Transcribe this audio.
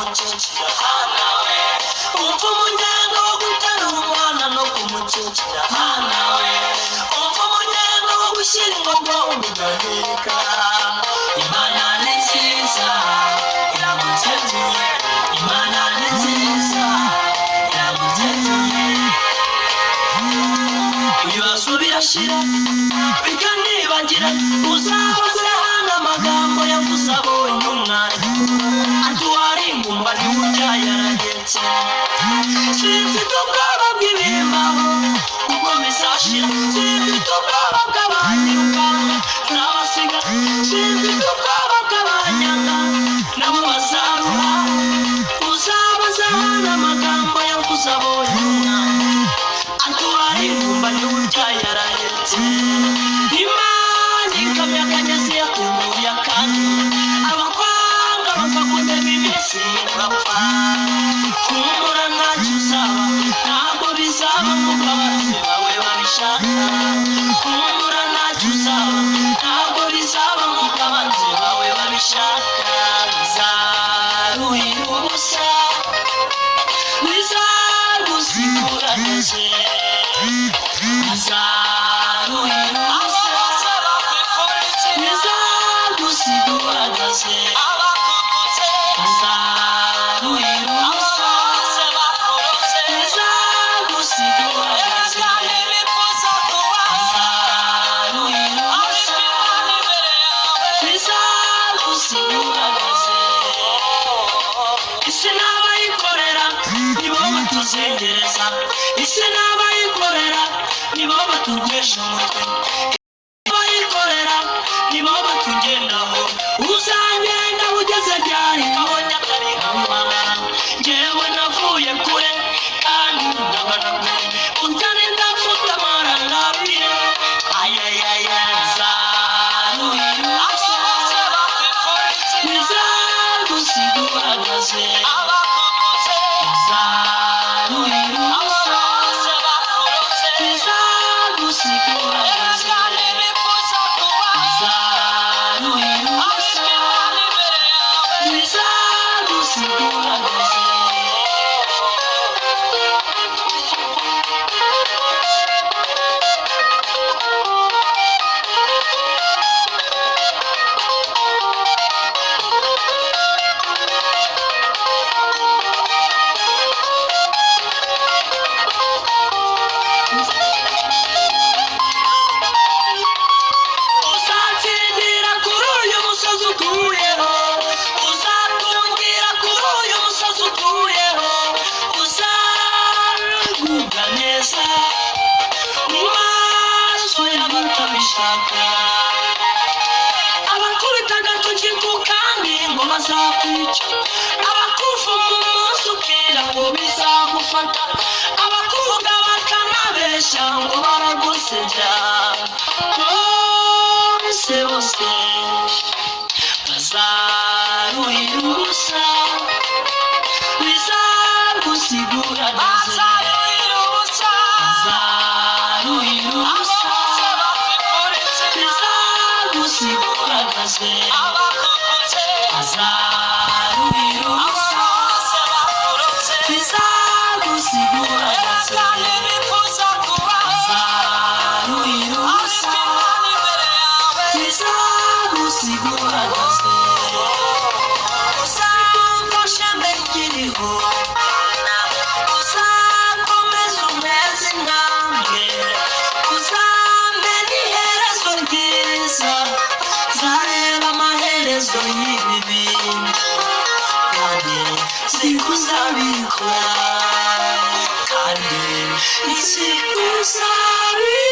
kumucecera hanawe umva umunyenga wo gutera umwana no kumucecera hanawe umva umunyenga wo gushyira ingogo umugaheka Imana ni nziza iraguteguye Imana ni nziza iraguteguye ibibazo birashira bikanibagira uzahoze hano amagambo yavuze abonye umwana atuwari ingumba niwurya yaragetse simfite ubwoba bw'ibimbaho kuko bizashira simfite ubwoba bw'abanyirukanga nzabasiga simfite ubwoba bw'abanyanga nabo bazaruha uzabaza hano amagambo yavuze abonye umwana atuwari ingumba niwurya yaragetse Imana ikamya akagezi yatunguye akandi abakwanga bakakundeba iminsi urapfa kumbura ntacyo uzaba ntabwo bizaba nk'uko ababyeyi bawe babishaka kumbura ntacyo uzaba ntabwo bizaba nk'uko ababyeyi bawe babishaka bizaruhira ubusa bizagusigura neza bizaruhira ubusa bizagusigura neza bizaruhira ubusa bizagusigura neza bizaruhira ubusa bizagusigura neza isi n'abayikorera nibo batuzengereza isi n'abayikorera nibo batugwesha umutwe abayikorera nibo batugendaho uzagenda ugeze ryari kabonye atari hamara njyewe navuye kure kandi ndabona kure utari ndapfuta amaranabiye ayayaya zaruhira ubusa bizagusigura neza bizaruhira ubusa bizagusigura neza bizaruhira ubusa bizagusigura neza uzatsindira kuri uyu musozi utuyeho uzatungira kuri uyu musozi utuyeho uzagubwa neza mu maso y'abatabishaka abakubita agatoki ku kandi ngo bazakwica abakuva mu munsi ukira ngo bizagufata abakuvuga bakanabeshya ngo baragusebya bose bazaruhira ubusa bizagusigura neza bizaruhira ubusa bizagusigura neza bizaruhira ubusa bizagusigura neza bizaruhira ubusa bizagusigura neza uzamfashe mbekiriho uzakomeza umeze intambwe uzambe n'iherezo ryiza zareba amaherezo y'ibi bintu kandi sikuzabikora kandi sikuzabikora